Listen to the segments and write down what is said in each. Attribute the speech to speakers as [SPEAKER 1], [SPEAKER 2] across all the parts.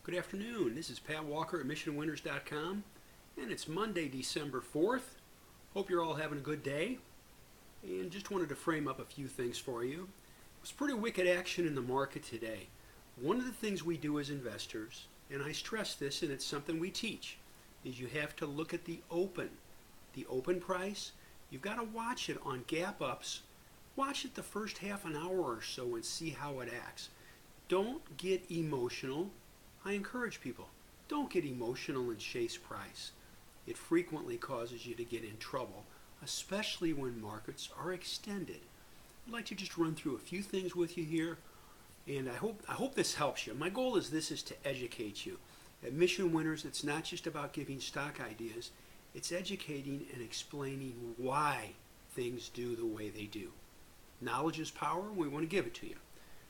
[SPEAKER 1] Good afternoon. This is Pat Walker at MissionWinners.com, and it's Monday, December 4th. Hope you're all having a good day, and just wanted to frame up a few things for you. It was pretty wicked action in the market today. One of the things we do as investors, and I stress this, and it's something we teach, is you have to look at the open price. You've got to watch it on gap ups. Watch it the first half an hour or so and see how it acts. Don't get emotional. I encourage people, don't get emotional and chase price. It frequently causes you to get in trouble, especially when markets are extended. I'd like to just run through a few things with you here, and I hope this helps you. My goal is to educate you. At Mission Winners, it's not just about giving stock ideas, it's educating and explaining why things do the way they do. Knowledge is power, and we want to give it to you.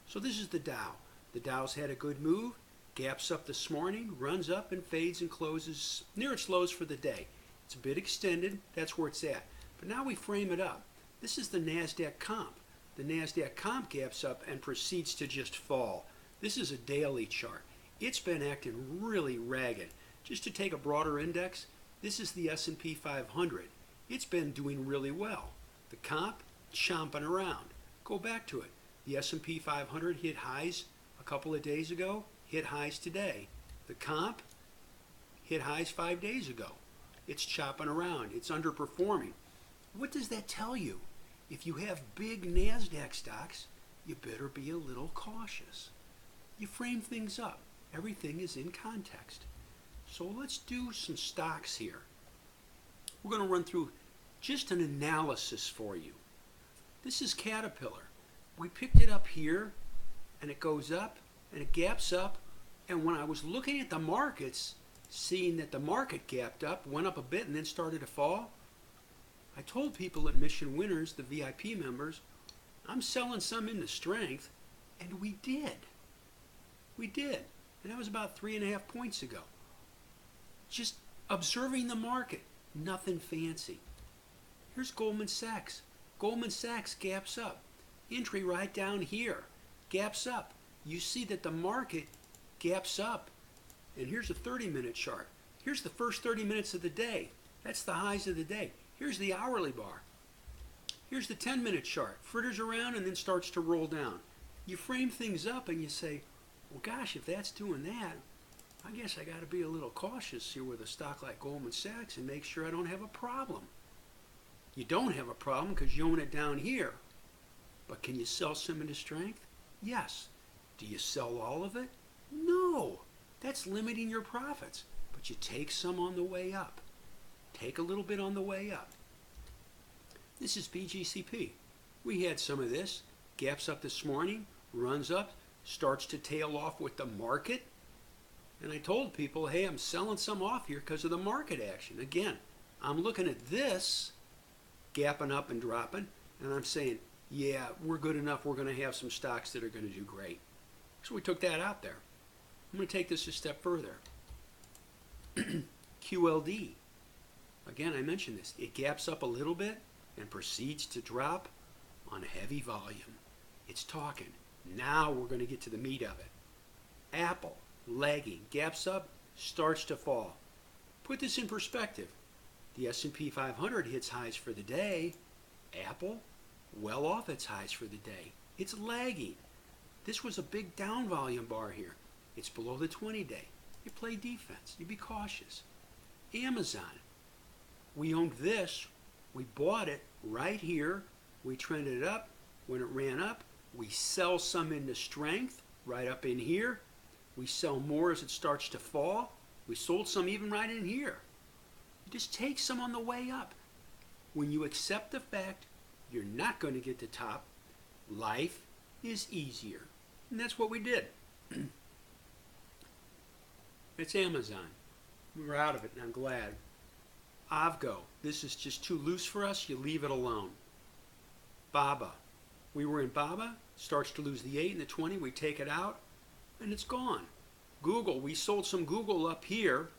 [SPEAKER 1] So this is the Dow. The Dow's had a good move. Gaps up this morning, runs up and fades and closes near its lows for the day. It's a bit extended, that's where it's at. But now we frame it up. This is the NASDAQ comp. The NASDAQ comp gaps up and proceeds to just fall. This is a daily chart. It's been acting really ragged. Just to take a broader index, this is the S&P 500. It's been doing really well. The comp, chomping around. Go back to it. The S&P 500 hit highs a couple of days ago. Hit highs today. The comp hit highs 5 days ago. It's chopping around. It's underperforming. What does that tell you? If you have big NASDAQ stocks, you better be a little cautious. You frame things up. Everything is in context. So let's do some stocks here. We're going to run through just an analysis for you. This is Caterpillar. We picked it up here, and it goes up, and it gaps up, and when I was looking at the markets, seeing that the market gapped up, went up a bit, and then started to fall, I told people at Mission Winners, the VIP members, I'm selling some into strength, and we did. We did, and that was about 3.5 points ago. Just observing the market, nothing fancy. Here's Goldman Sachs. Goldman Sachs gaps up. Entry right down here, gaps up. You see that the market gaps up. And here's a 30-minute chart. Here's the first 30 minutes of the day. That's the highs of the day. Here's the hourly bar. Here's the 10-minute chart. Fritters around and then starts to roll down. You frame things up and you say, well, gosh, if that's doing that, I guess I got to be a little cautious here with a stock like Goldman Sachs and make sure I don't have a problem. You don't have a problem because you own it down here. But can you sell some into strength? Yes. Do you sell all of it? No. That's limiting your profits. But you take some on the way up. Take a little bit on the way up. This is BGCP. We had some of this. Gaps up this morning, runs up, starts to tail off with the market. And I told people, hey, I'm selling some off here because of the market action. Again, I'm looking at this, gapping up and dropping, and I'm saying, yeah, we're good enough. We're going to have some stocks that are going to do great. So we took that out there. I'm going to take this a step further. QLD. Again, I mentioned this. It gaps up a little bit and proceeds to drop on heavy volume. It's talking. Now we're going to get to the meat of it. Apple, lagging, gaps up, starts to fall. Put this in perspective. The S&P 500 hits highs for the day. Apple, well off its highs for the day. It's lagging. This was a big down volume bar here. It's below the 20-day. You play defense. You be cautious. Amazon. We owned this. We bought it right here. We trended it up. When it ran up, we sell some into strength right up in here. We sell more as it starts to fall. We sold some even right in here. You just take some on the way up. When you accept the fact you're not going to get to top, life is easier. And that's what we did. It's Amazon. We were out of it, and I'm glad. Avgo. This is just too loose for us. You leave it alone. Baba. We were in Baba. Starts to lose the 8 and the 20. We take it out, and it's gone. Google. We sold some Google up here,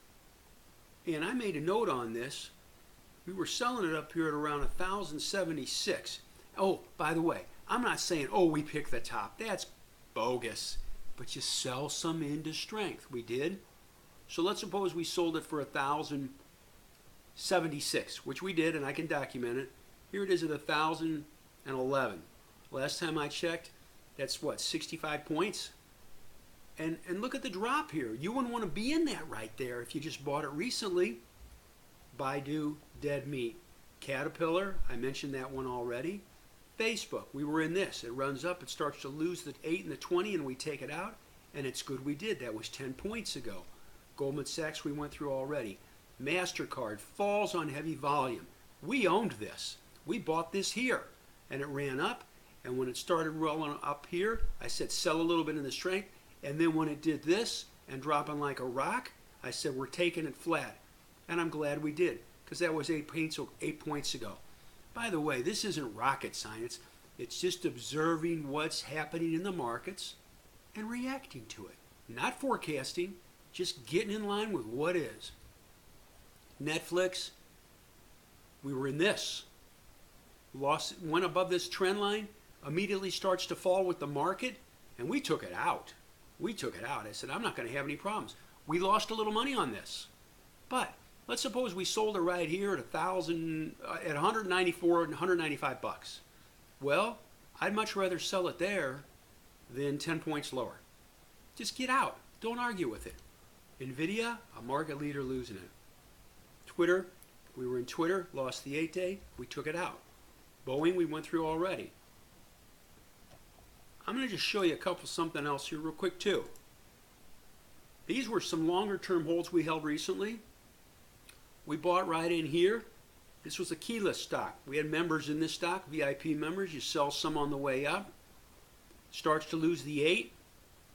[SPEAKER 1] and I made a note on this. We were selling it up here at around 1,076. Oh, by the way, I'm not saying, oh, we picked the top. That's bogus. but you sell some into strength. We did. So let's suppose we sold it for 1,076, which we did, and I can document it. Here it is at 1,011. Last time I checked, that's what, 65 points? And look at the drop here. You wouldn't want to be in that right there if you just bought it recently. Baidu, dead meat. Caterpillar, I mentioned that one already. Facebook, we were in this. It runs up, it starts to lose the 8 and the 20, and we take it out, and it's good we did. That was 10 points ago. Goldman Sachs, we went through already. MasterCard falls on heavy volume. We owned this. We bought this here, and it ran up, and when it started rolling up here, I said sell a little bit in the strength, and then when it did this and dropping like a rock, I said we're taking it flat, and I'm glad we did, because that was 8 points ago. By the way, this isn't rocket science. It's just observing what's happening in the markets and reacting to it. Not forecasting, just getting in line with what is. Netflix, we were in this. Went above this trend line, immediately starts to fall with the market, and we took it out. We took it out. I said, I'm not going to have any problems. We lost a little money on this. But let's suppose we sold it right here at 194 and 195 bucks. Well, I'd much rather sell it there than 10 points lower. Just get out. Don't argue with it. Nvidia, a market leader, losing it. Twitter, we were in Twitter, lost the 8-day, we took it out. Boeing, we went through already. I'm going to just show you something else here real quick too. These were some longer term holds we held recently. We bought right in here. This was a keyless stock. We had members in this stock, VIP members. You sell some on the way up. Starts to lose the 8.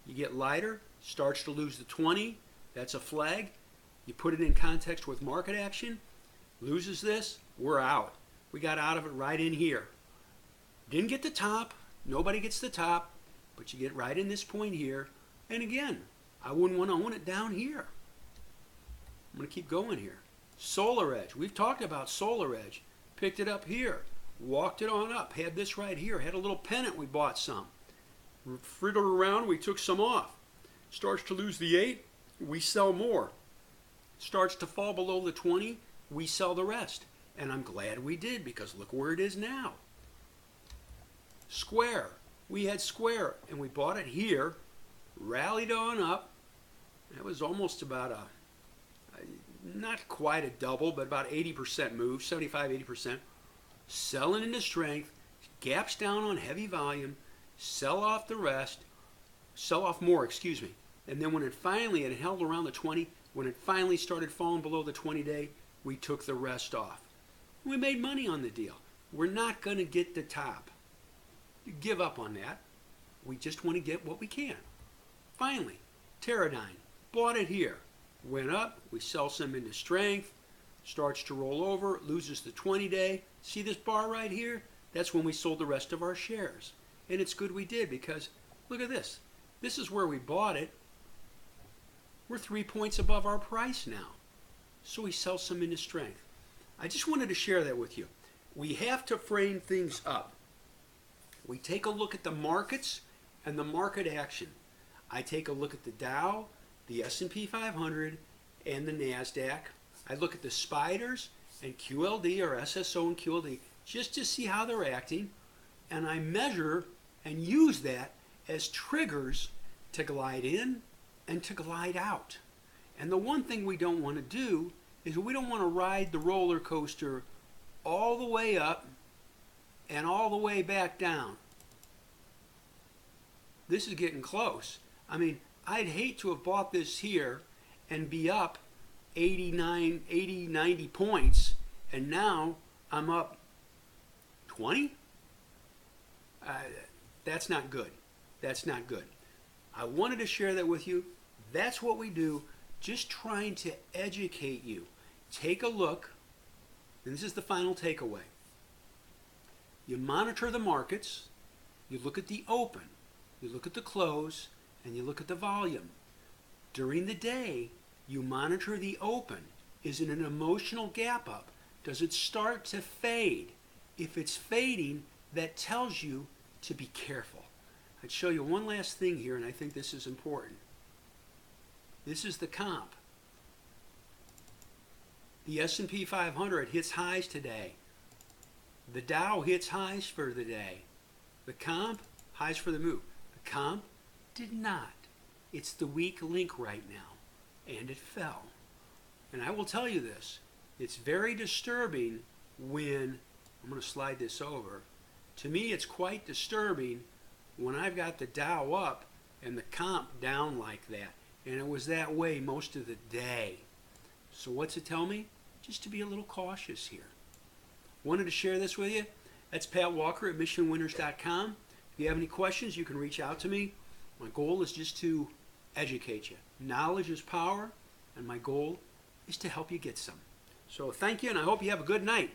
[SPEAKER 1] You get lighter. Starts to lose the 20. That's a flag. You put it in context with market action. Loses this. We're out. We got out of it right in here. Didn't get the top. Nobody gets the top. But you get right in this point here. And again, I wouldn't want to own it down here. I'm going to keep going here. Solaredge. We've talked about Solaredge. Picked it up here. Walked it on up. Had this right here. Had a little pennant. We bought some. Friddled around. We took some off. Starts to lose the 8. We sell more. Starts to fall below the 20. We sell the rest. And I'm glad we did, because look where it is now. Square. We had Square, and we bought it here. Rallied on up. That was almost about not quite a double, but about 80% move, 75, 80%. Selling into strength, gaps down on heavy volume, sell off the rest, sell off more, excuse me. And then when it finally, it held around the 20, when it finally started falling below the 20-day, we took the rest off. We made money on the deal. We're not going to get the top. You give up on that. We just want to get what we can. Finally, Teradyne, bought it here. Went up, we sell some into strength, starts to roll over, loses the 20-day. See this bar right here? That's when we sold the rest of our shares. And it's good we did, because look at this. This is where we bought it. We're 3 points above our price now. So we sell some into strength. I just wanted to share that with you. We have to frame things up. We take a look at the markets and the market action. I take a look at the Dow, the S&P 500, and the NASDAQ. I look at the spiders and QLD or SSO and QLD just to see how they're acting, and I measure and use that as triggers to glide in and to glide out. And the one thing we don't want to do is we don't want to ride the roller coaster all the way up and all the way back down. This is getting close. I mean, I'd hate to have bought this here and be up 89, 80, 90 points, and now I'm up 20? That's not good. That's not good. I wanted to share that with you. That's what we do, just trying to educate you. Take a look, and this is the final takeaway. You monitor the markets, you look at the open, you look at the close, and you look at the volume. During the day, you monitor the open. Is it an emotional gap up? Does it start to fade? If it's fading, that tells you to be careful. I'd show you one last thing here, and I think this is important. This is the comp. The S&P 500 hits highs today. The Dow hits highs for the day. The comp, highs for the move. The comp did not. It's the weak link right now, and it fell. And I will tell you this, it's very disturbing when, I'm going to slide this over, to me it's quite disturbing when I've got the Dow up and the comp down like that. And it was that way most of the day. So what's it tell me? Just to be a little cautious here. Wanted to share this with you. That's Pat Walker at MichiganWinters.com. If you have any questions, you can reach out to me. My goal is just to educate you. Knowledge is power, and my goal is to help you get some. So thank you, and I hope you have a good night.